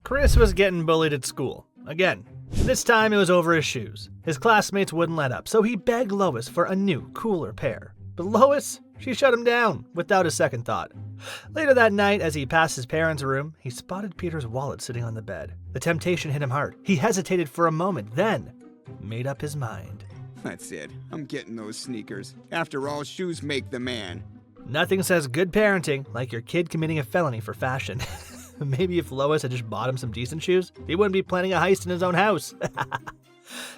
Chris was getting bullied at school. Again. This time it was over his shoes. His classmates wouldn't let up, so he begged Lois for a new, cooler pair. But Lois, she shut him down without a second thought. Later that night, as he passed his parents' room, he spotted Peter's wallet sitting on the bed. The temptation hit him hard. He hesitated for a moment, then made up his mind. That's it. I'm getting those sneakers. After all, shoes make the man. Nothing says good parenting like your kid committing a felony for fashion. Maybe if Lois had just bought him some decent shoes, he wouldn't be planning a heist in his own house.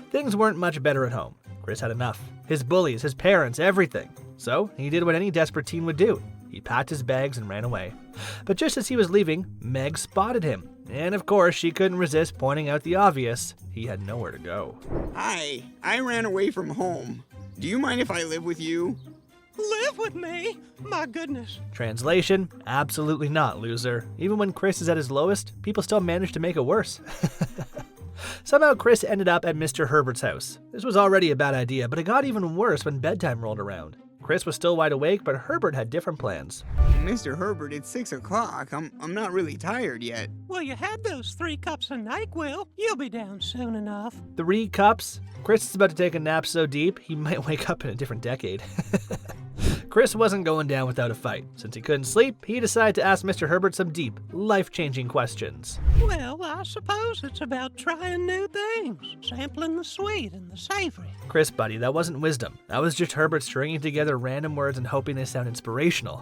Things weren't much better at home. Chris had enough. His bullies, his parents, everything. So he did what any desperate teen would do. He packed his bags and ran away. But just as he was leaving, Meg spotted him. And of course, she couldn't resist pointing out the obvious. He had nowhere to go. Hi, I ran away from home. Do you mind if I live with you? Live with me? My goodness. Translation, absolutely not, loser. Even when Chris is at his lowest, people still manage to make it worse. Somehow Chris ended up at Mr. Herbert's house. This was already a bad idea, but it got even worse when bedtime rolled around. Chris was still wide awake, but Herbert had different plans. Mr. Herbert, it's 6 o'clock. I'm not really tired yet. Well, you had those 3 cups of NyQuil. You'll be down soon enough. 3 cups? Chris is about to take a nap so deep, he might wake up in a different decade. Chris wasn't going down without a fight. Since he couldn't sleep, he decided to ask Mr. Herbert some deep, life-changing questions. Well, I suppose it's about trying new things, sampling the sweet and the savory. Chris, buddy, that wasn't wisdom. That was just Herbert stringing together random words and hoping they sound inspirational.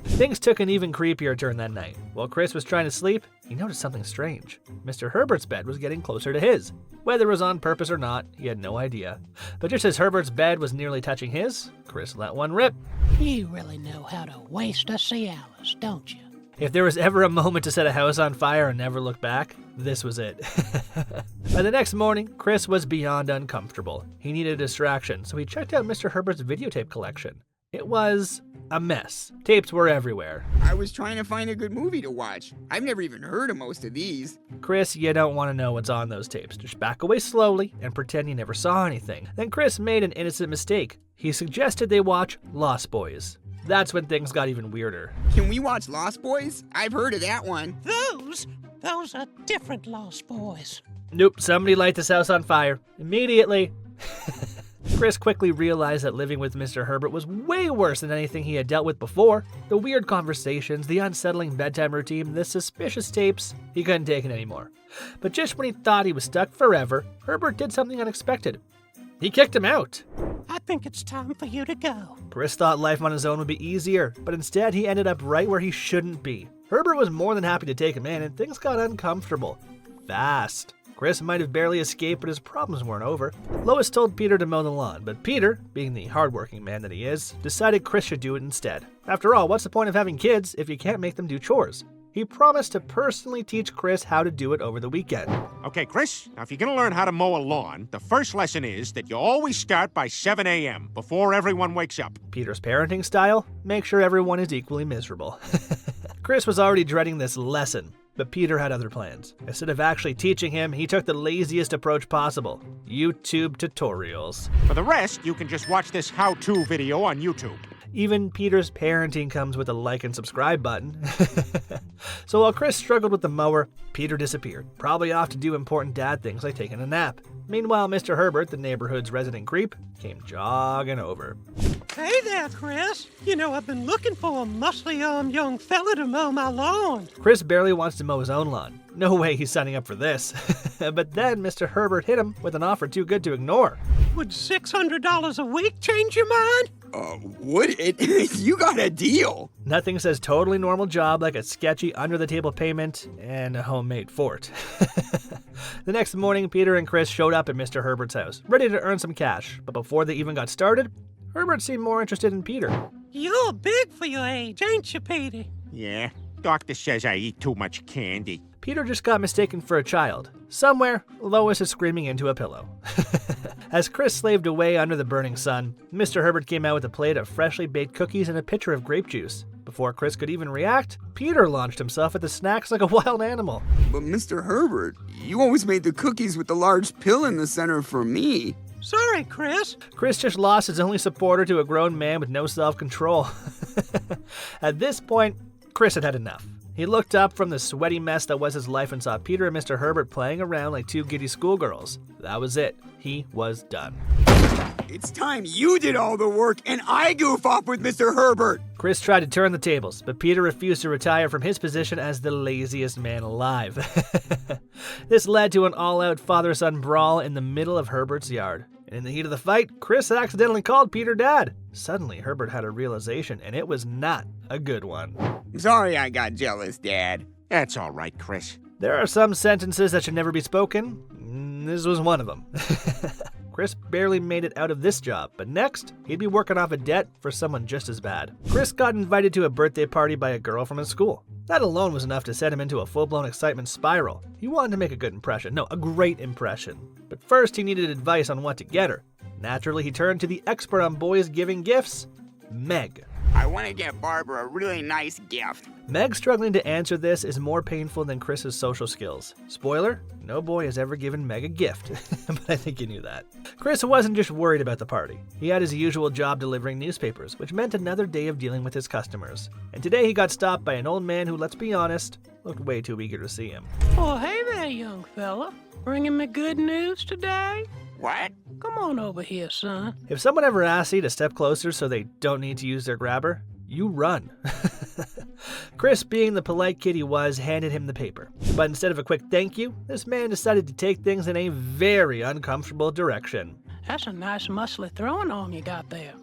Things took an even creepier turn that night. While Chris was trying to sleep, he noticed something strange. Mr. Herbert's bed was getting closer to his. Whether it was on purpose or not, he had no idea. But just as Herbert's bed was nearly touching his, Chris let one rip. You really know how to waste a Cialis, don't you? If there was ever a moment to set a house on fire and never look back, this was it. By the next morning, Chris was beyond uncomfortable. He needed a distraction, so he checked out Mr. Herbert's videotape collection. It was a mess. Tapes were everywhere. I was trying to find a good movie to watch. I've never even heard of most of these. Chris, you don't want to know what's on those tapes. Just back away slowly and pretend you never saw anything. Then Chris made an innocent mistake. He suggested they watch Lost Boys. That's when things got even weirder. Can we watch Lost Boys? I've heard of that one. Those are different Lost Boys. Nope, somebody light this house on fire. Immediately. Chris quickly realized that living with Mr. Herbert was way worse than anything he had dealt with before. The weird conversations, the unsettling bedtime routine, the suspicious tapes, he couldn't take it anymore. But just when he thought he was stuck forever, Herbert did something unexpected. He kicked him out. I think it's time for you to go. Chris thought life on his own would be easier, but instead he ended up right where he shouldn't be. Herbert was more than happy to take him in, and things got uncomfortable. Fast. Chris might have barely escaped, but his problems weren't over. Lois told Peter to mow the lawn, but Peter, being the hardworking man that he is, decided Chris should do it instead. After all, what's the point of having kids if you can't make them do chores? He promised to personally teach Chris how to do it over the weekend. Okay, Chris, now if you're gonna learn how to mow a lawn, the first lesson is that you always start by 7 a.m., before everyone wakes up. Peter's parenting style? Make sure everyone is equally miserable. Chris was already dreading this lesson, but Peter had other plans. Instead of actually teaching him, he took the laziest approach possible: YouTube tutorials. For the rest, you can just watch this how-to video on YouTube. Even Peter's parenting comes with a like and subscribe button. So while Chris struggled with the mower, Peter disappeared, probably off to do important dad things like taking a nap. Meanwhile, Mr. Herbert, the neighborhood's resident creep, came jogging over. Hey there, Chris. You know, I've been looking for a muscly-armed young fella to mow my lawn. Chris barely wants to mow his own lawn. No way he's signing up for this. But then Mr. Herbert hit him with an offer too good to ignore. Would $600 a week change your mind? Would it? You got a deal. Nothing says totally normal job like a sketchy under-the-table payment and a homemade fort. The next morning, Peter and Chris showed up at Mr. Herbert's house, ready to earn some cash. But before they even got started, Herbert seemed more interested in Peter. You're big for your age, ain't you, Petey? Yeah, doctor says I eat too much candy. Peter just got mistaken for a child. Somewhere, Lois is screaming into a pillow. As Chris slaved away under the burning sun, Mr. Herbert came out with a plate of freshly baked cookies and a pitcher of grape juice. Before Chris could even react, Peter launched himself at the snacks like a wild animal. But Mr. Herbert, you always made the cookies with the large pill in the center for me. Sorry, Chris. Chris just lost his only supporter to a grown man with no self-control. At this point, Chris had had enough. He looked up from the sweaty mess that was his life and saw Peter and Mr. Herbert playing around like two giddy schoolgirls. That was it. He was done. It's time you did all the work and I goof off with Mr. Herbert. Chris tried to turn the tables, but Peter refused to retire from his position as the laziest man alive. This led to an all-out father-son brawl in the middle of Herbert's yard. And in the heat of the fight, Chris accidentally called Peter Dad. Suddenly, Herbert had a realization, and it was not a good one. Sorry I got jealous, Dad. That's all right, Chris. There are some sentences that should never be spoken. This was one of them. Chris barely made it out of this job, but next, he'd be working off a debt for someone just as bad. Chris got invited to a birthday party by a girl from his school. That alone was enough to set him into a full-blown excitement spiral. He wanted to make a good impression. No, a great impression. But first, he needed advice on what to get her. Naturally, he turned to the expert on boys giving gifts, Meg. I want to get Barbara a really nice gift. Meg struggling to answer this is more painful than Chris's social skills. Spoiler, no boy has ever given Meg a gift, but I think you knew that. Chris wasn't just worried about the party. He had his usual job delivering newspapers, which meant another day of dealing with his customers. And today he got stopped by an old man who, let's be honest, looked way too eager to see him. Oh, hey there, young fella. Bringing me good news today? What? Come on over here, son. If someone ever asks you to step closer so they don't need to use their grabber, you run. Chris, being the polite kid he was, handed him the paper. But instead of a quick thank you, this man decided to take things in a very uncomfortable direction. That's a nice muscly throwing arm you got there.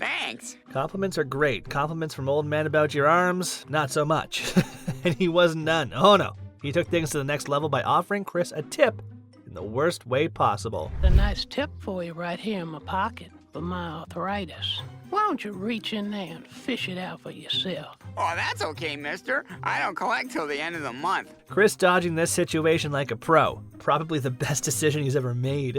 Thanks. Compliments are great. Compliments from old men about your arms, not so much. And he wasn't done. Oh no. He took things to the next level by offering Chris a tip in the worst way possible. A nice tip for you right here in my pocket for my arthritis. Why don't you reach in there and fish it out for yourself? Oh, that's okay, mister. I don't collect till the end of the month. Chris dodging this situation like a pro. Probably the best decision he's ever made.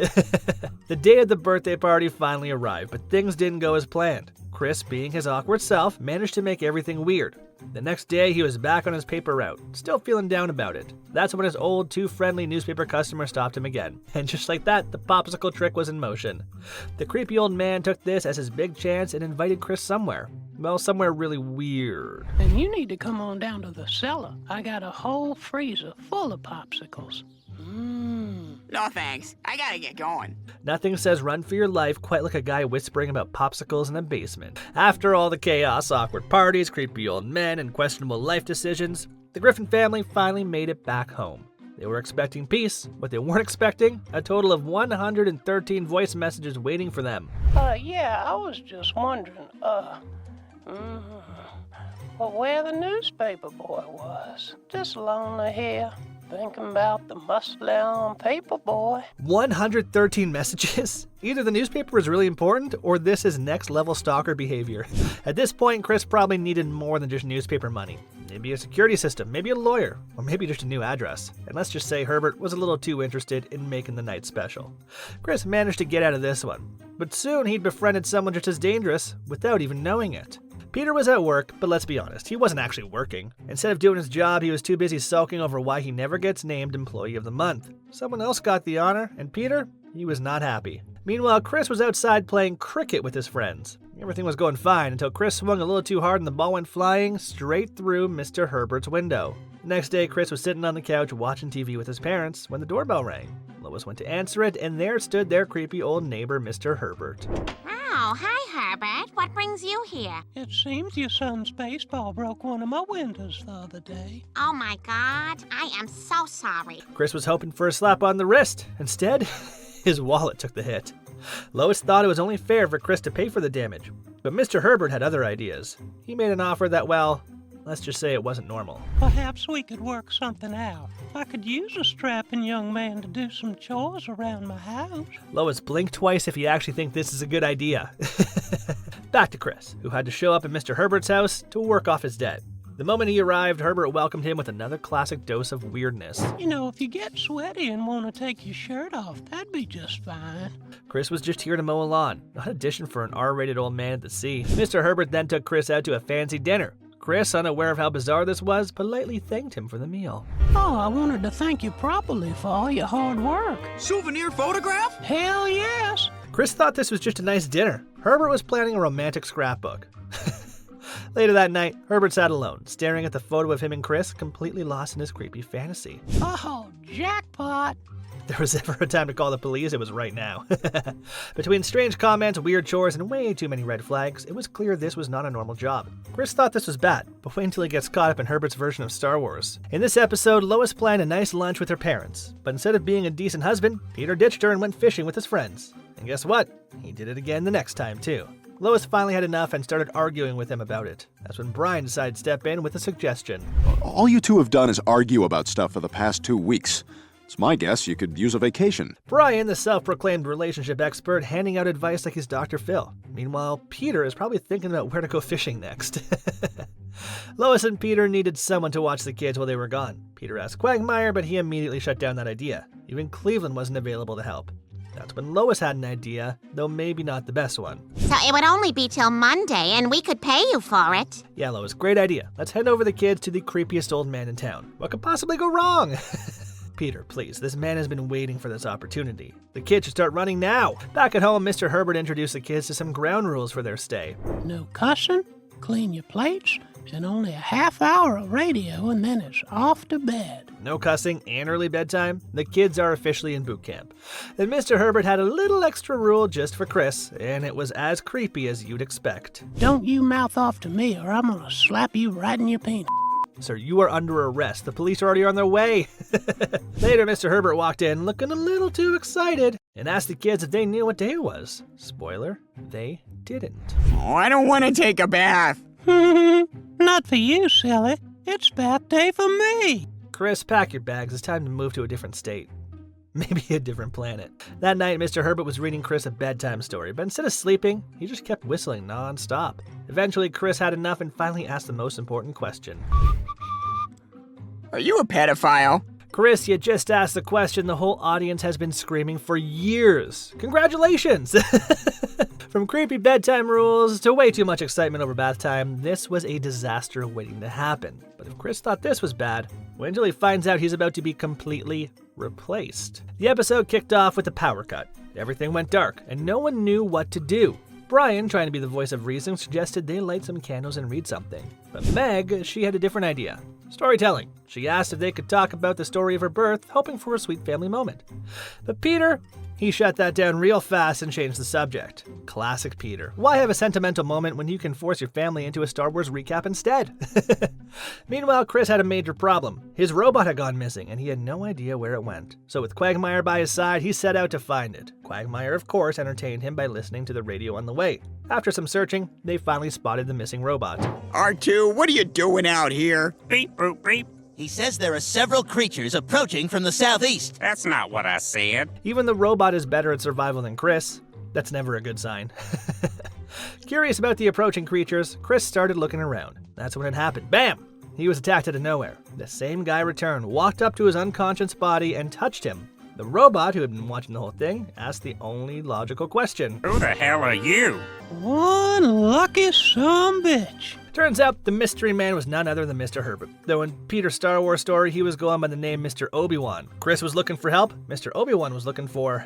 The day of the birthday party finally arrived, but things didn't go as planned. Chris, being his awkward self, managed to make everything weird. The next day, he was back on his paper route, still feeling down about it. That's when his old, too friendly newspaper customer stopped him again. And just like that, the popsicle trick was in motion. The creepy old man took this as his big chance and invited Chris somewhere. Well, somewhere really weird. And you need to come on down to the cellar. I got a whole freezer full of popsicles. No thanks. I gotta get going. Nothing says run for your life quite like a guy whispering about popsicles in a basement. After all the chaos, awkward parties, creepy old men, and questionable life decisions, the Griffin family finally made it back home. They were expecting peace. What they weren't expecting? A total of 113 voice messages waiting for them. Yeah, I was just wondering, where the newspaper boy was. Just lonely here. Thinking about the muscly paper boy. 113 messages? Either the newspaper is really important, or this is next level stalker behavior. At this point, Chris probably needed more than just newspaper money. Maybe a security system, maybe a lawyer, or maybe just a new address. And let's just say Herbert was a little too interested in making the night special. Chris managed to get out of this one, but soon he'd befriended someone just as dangerous without even knowing it. Peter was at work, but let's be honest, he wasn't actually working. Instead of doing his job, he was too busy sulking over why he never gets named Employee of the Month. Someone else got the honor, and Peter, he was not happy. Meanwhile, Chris was outside playing cricket with his friends. Everything was going fine until Chris swung a little too hard and the ball went flying straight through Mr. Herbert's window. The next day, Chris was sitting on the couch watching TV with his parents when the doorbell rang. Lois went to answer it, and there stood their creepy old neighbor, Mr. Herbert. Oh, hi, Herbert. What brings you here? It seems your son's baseball broke one of my windows the other day. Oh, my God. I am so sorry. Chris was hoping for a slap on the wrist. Instead, his wallet took the hit. Lois thought it was only fair for Chris to pay for the damage, but Mr. Herbert had other ideas. He made an offer that, well, let's just say it wasn't normal. Perhaps we could work something out. I could use a strapping young man to do some chores around my house. Lois, blink twice if you actually think this is a good idea. Back to Chris, who had to show up at Mr. Herbert's house to work off his debt. The moment he arrived, Herbert welcomed him with another classic dose of weirdness. You know, if you get sweaty and want to take your shirt off, that'd be just fine. Chris was just here to mow a lawn, not a audition for an R-rated old man at the sea. Mr. Herbert then took Chris out to a fancy dinner. Chris, unaware of how bizarre this was, politely thanked him for the meal. Oh, I wanted to thank you properly for all your hard work. Souvenir photograph? Hell yes. Chris thought this was just a nice dinner. Herbert was planning a romantic scrapbook. Later that night, Herbert sat alone, staring at the photo of him and Chris, completely lost in his creepy fantasy. Oh, jackpot. If there was ever a time to call the police, it was right now. Between strange comments, weird chores, and way too many red flags, it was clear this was not a normal job. Chris thought this was bad, but wait until he gets caught up in Herbert's version of Star Wars. In this episode, Lois planned a nice lunch with her parents, but instead of being a decent husband, Peter ditched her and went fishing with his friends. And guess what? He did it again the next time, too. Lois finally had enough and started arguing with him about it. That's when Brian decided to step in with a suggestion. All you two have done is argue about stuff for the past 2 weeks. It's my guess you could use a vacation. Brian, the self-proclaimed relationship expert, handing out advice like he's Dr. Phil. Meanwhile, Peter is probably thinking about where to go fishing next. Lois and Peter needed someone to watch the kids while they were gone. Peter asked Quagmire, but he immediately shut down that idea. Even Cleveland wasn't available to help. That's when Lois had an idea, though maybe not the best one. So it would only be till Monday, and we could pay you for it. Yeah, Lois, great idea. Let's hand over the kids to the creepiest old man in town. What could possibly go wrong? Peter, please, this man has been waiting for this opportunity. The kids should start running now. Back at home, Mr. Herbert introduced the kids to some ground rules for their stay. No cussing, clean your plates, and only a half hour of radio, and then it's off to bed. No cussing and early bedtime. The kids are officially in boot camp. Then Mr. Herbert had a little extra rule just for Chris, and it was as creepy as you'd expect. Don't you mouth off to me, or I'm gonna slap you right in your penis. Sir, you are under arrest. The police are already on their way. Later, Mr. Herbert walked in looking a little too excited and asked the kids if they knew what day it was. Spoiler, they didn't. Oh, I don't want to take a bath. Not for you, silly. It's bath day for me. Chris, pack your bags. It's time to move to a different state. Maybe a different planet. That night, Mr. Herbert was reading Chris a bedtime story, but instead of sleeping, he just kept whistling non-stop. Eventually, Chris had enough and finally asked the most important question. Are you a pedophile? Chris, you just asked the question the whole audience has been screaming for years. Congratulations! From creepy bedtime rules to way too much excitement over bath time, this was a disaster waiting to happen. But if Chris thought this was bad, wait until he finds out he's about to be completely replaced. The episode kicked off with a power cut. Everything went dark, and no one knew what to do. Brian, trying to be the voice of reason, suggested they light some candles and read something. But Meg, she had a different idea. Storytelling. She asked if they could talk about the story of her birth, hoping for a sweet family moment. But Peter, he shut that down real fast and changed the subject. Classic Peter. Why have a sentimental moment when you can force your family into a Star Wars recap instead? Meanwhile, Chris had a major problem. His robot had gone missing, and he had no idea where it went. So with Quagmire by his side, he set out to find it. Quagmire, of course, entertained him by listening to the radio on the way. After some searching, they finally spotted the missing robot. R2, what are you doing out here? Beep, boop, beep. He says there are several creatures approaching from the southeast. That's not what I said. Even the robot is better at survival than Chris. That's never a good sign. Curious about the approaching creatures, Chris started looking around. That's when it happened. Bam! He was attacked out of nowhere. The same guy returned, walked up to his unconscious body, and touched him. The robot, who had been watching the whole thing, asked the only logical question. Who the hell are you? One lucky sumbitch. Turns out the mystery man was none other than Mr. Herbert. Though in Peter's Star Wars story, he was going by the name Mr. Obi-Wan. Chris was looking for help. Mr. Obi-Wan was looking for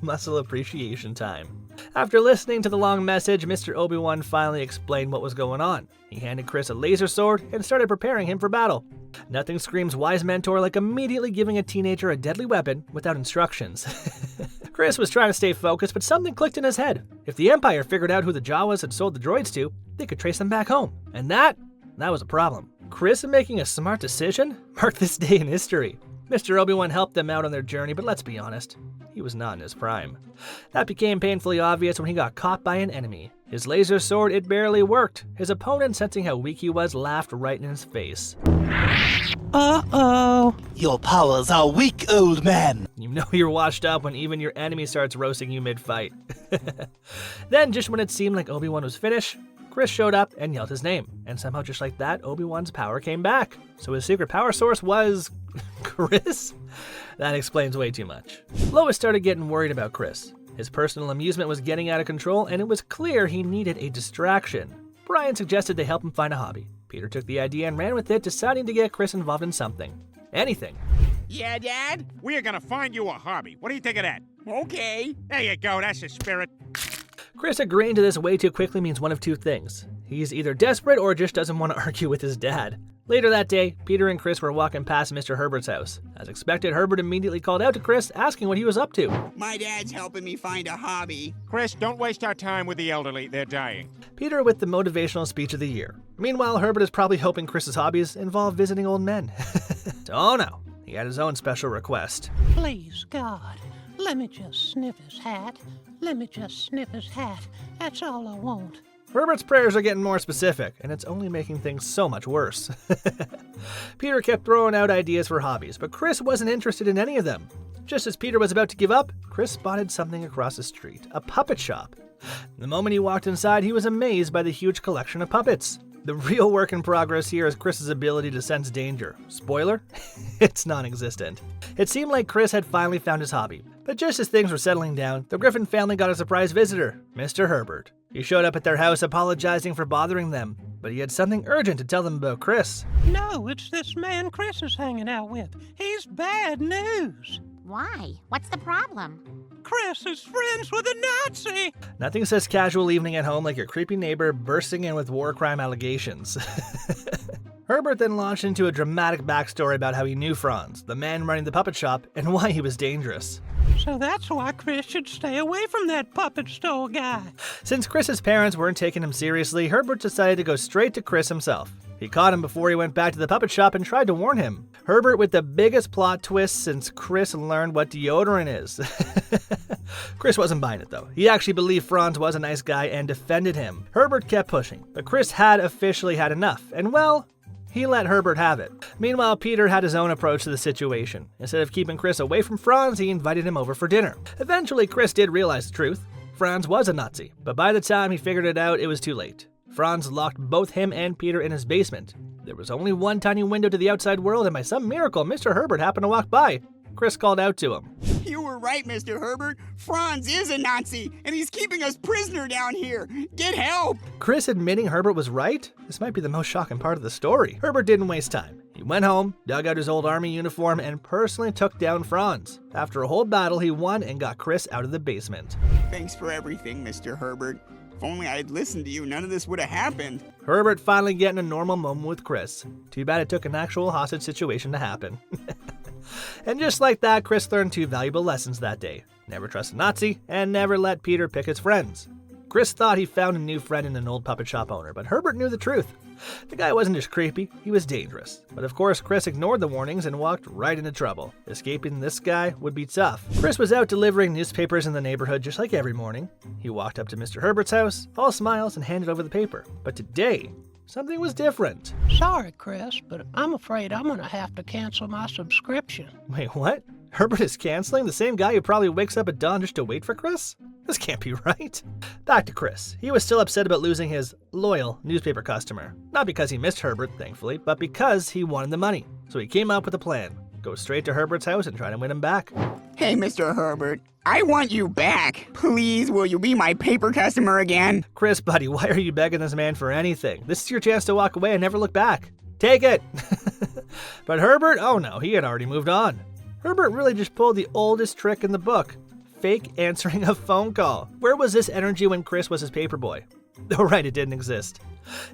muscle appreciation time. After listening to the long message, Mr. Obi-Wan finally explained what was going on. He handed Chris a laser sword and started preparing him for battle. Nothing screams wise mentor like immediately giving a teenager a deadly weapon without instructions. Chris was trying to stay focused, but something clicked in his head. If the Empire figured out who the Jawas had sold the droids to, they could trace them back home. And that was a problem. Chris making a smart decision marked this day in history. Mr. Obi-Wan helped them out on their journey, but let's be honest, he was not in his prime. That became painfully obvious when he got caught by an enemy. His laser sword, it barely worked. His opponent, sensing how weak he was, laughed right in his face. Uh-oh. Your powers are weak, old man. You know you're washed up when even your enemy starts roasting you mid-fight. Then, just when it seemed like Obi-Wan was finished, Chris showed up and yelled his name. And somehow, just like that, Obi-Wan's power came back. So his secret power source was... Chris? That explains way too much. Lois started getting worried about Chris. His personal amusement was getting out of control, and it was clear he needed a distraction. Brian suggested they help him find a hobby. Peter took the idea and ran with it, deciding to get Chris involved in something. Anything. Yeah, Dad? We are gonna find you a hobby. What do you think of that? Okay. There you go, that's the spirit. Chris agreeing to this way too quickly means one of two things. He's either desperate or just doesn't want to argue with his dad. Later that day, Peter and Chris were walking past Mr. Herbert's house. As expected, Herbert immediately called out to Chris, asking what he was up to. My dad's helping me find a hobby. Chris, don't waste our time with the elderly. They're dying. Peter with the motivational speech of the year. Meanwhile, Herbert is probably hoping Chris's hobbies involve visiting old men. Oh no, he had his own special request. Please, God, let me just sniff his hat. Let me just sniff his hat. That's all I want. Herbert's prayers are getting more specific, and it's only making things so much worse. Peter kept throwing out ideas for hobbies, but Chris wasn't interested in any of them. Just as Peter was about to give up, Chris spotted something across the street, a puppet shop. The moment he walked inside, he was amazed by the huge collection of puppets. The real work in progress here is Chris's ability to sense danger. Spoiler? It's non-existent. It seemed like Chris had finally found his hobby, but just as things were settling down, the Griffin family got a surprise visitor, Mr. Herbert. He showed up at their house apologizing for bothering them, but he had something urgent to tell them about Chris. No, it's this man Chris is hanging out with. He's bad news. Why? What's the problem? Chris is friends with a Nazi. Nothing says casual evening at home like your creepy neighbor bursting in with war crime allegations. Herbert then launched into a dramatic backstory about how he knew Franz, the man running the puppet shop, and why he was dangerous. So that's why Chris should stay away from that puppet store guy. Since Chris's parents weren't taking him seriously, Herbert decided to go straight to Chris himself. He caught him before he went back to the puppet shop and tried to warn him. Herbert with the biggest plot twist since Chris learned what deodorant is. Chris wasn't buying it though. He actually believed Franz was a nice guy and defended him. Herbert kept pushing, but Chris had officially had enough, and well, he let Herbert have it. Meanwhile, Peter had his own approach to the situation. Instead of keeping Chris away from Franz, he invited him over for dinner. Eventually, Chris did realize the truth. Franz was a Nazi, but by the time he figured it out, it was too late. Franz locked both him and Peter in his basement. There was only one tiny window to the outside world, and by some miracle, Mr. Herbert happened to walk by. Chris called out to him. You were right, Mr. Herbert. Franz is a Nazi, and he's keeping us prisoner down here. Get help! Chris admitting Herbert was right? This might be the most shocking part of the story. Herbert didn't waste time. He went home, dug out his old army uniform, and personally took down Franz. After a whole battle, he won and got Chris out of the basement. Thanks for everything, Mr. Herbert. If only I had listened to you, none of this would have happened. Herbert finally getting a normal moment with Chris. Too bad it took an actual hostage situation to happen. And just like that, Chris learned 2 valuable lessons that day. Never trust a Nazi, and never let Peter pick his friends. Chris thought he found a new friend in an old puppet shop owner, but Herbert knew the truth. The guy wasn't just creepy, he was dangerous. But of course, Chris ignored the warnings and walked right into trouble. Escaping this guy would be tough. Chris was out delivering newspapers in the neighborhood just like every morning. He walked up to Mr. Herbert's house, all smiles, and handed over the paper. But today, something was different. Sorry, Chris, but I'm afraid I'm gonna have to cancel my subscription. Wait, what? Herbert is canceling? The same guy who probably wakes up at dawn just to wait for Chris? This can't be right. Back to Chris. He was still upset about losing his loyal newspaper customer. Not because he missed Herbert, thankfully, but because he wanted the money. So he came up with a plan. Go straight to Herbert's house and try to win him back. Hey, Mr. Herbert, I want you back. Please, will you be my paper customer again? Chris, buddy, why are you begging this man for anything? This is your chance to walk away and never look back. Take it! But Herbert, oh no, he had already moved on. Herbert really just pulled the oldest trick in the book. Fake answering a phone call. Where was this energy when Chris was his paperboy? Oh right, it didn't exist.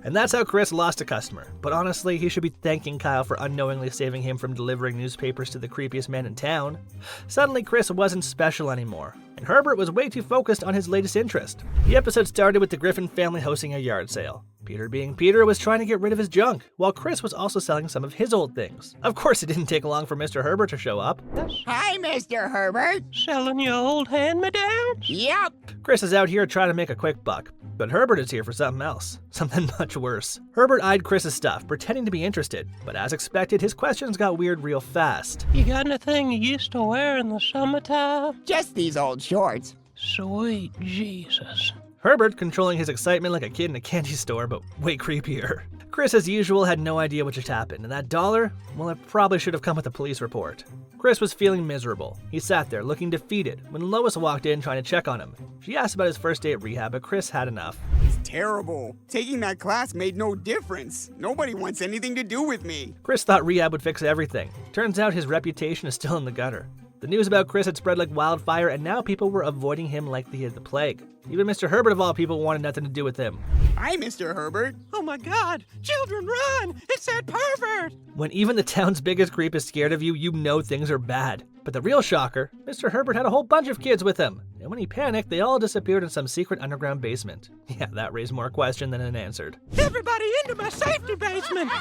And that's how Chris lost a customer. But honestly, he should be thanking Kyle for unknowingly saving him from delivering newspapers to the creepiest man in town. Suddenly, Chris wasn't special anymore, and Herbert was way too focused on his latest interest. The episode started with the Griffin family hosting a yard sale. Peter being Peter was trying to get rid of his junk, while Chris was also selling some of his old things. Of course, it didn't take long for Mr. Herbert to show up. Hi, Mr. Herbert. Selling your old hand-me-downs? Yep. Chris is out here trying to make a quick buck, but Herbert is here for something else. Something much worse. Herbert eyed Chris's stuff, pretending to be interested, but as expected, his questions got weird real fast. You got anything you used to wear in the summertime? Just these old shorts. Sweet Jesus. Herbert controlling his excitement like a kid in a candy store, but way creepier. Chris, as usual, had no idea what just happened, and that dollar, well, it probably should have come with a police report. Chris was feeling miserable. He sat there, looking defeated, when Lois walked in trying to check on him. She asked about his first day at rehab, but Chris had enough. It's terrible. Taking that class made no difference. Nobody wants anything to do with me. Chris thought rehab would fix everything. Turns out his reputation is still in the gutter. The news about Chris had spread like wildfire, and now people were avoiding him like they had the plague. Even Mr. Herbert, of all people, wanted nothing to do with him. Hi, Mr. Herbert. Oh my God! Children, run! It's that pervert! When even the town's biggest creep is scared of you, you know things are bad. But the real shocker, Mr. Herbert had a whole bunch of kids with him. And when he panicked, they all disappeared in some secret underground basement. Yeah, that raised more question than it answered. Everybody into my safety basement!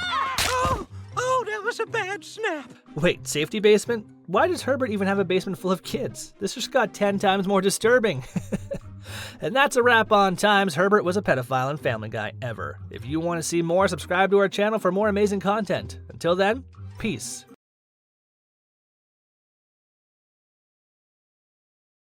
Oh, that was a bad snap. Wait, safety basement? Why does Herbert even have a basement full of kids? This just got 10 times more disturbing. And that's a wrap on Times Herbert Was a Pedophile and Family Guy Ever. If you want to see more, subscribe to our channel for more amazing content. Until then, peace.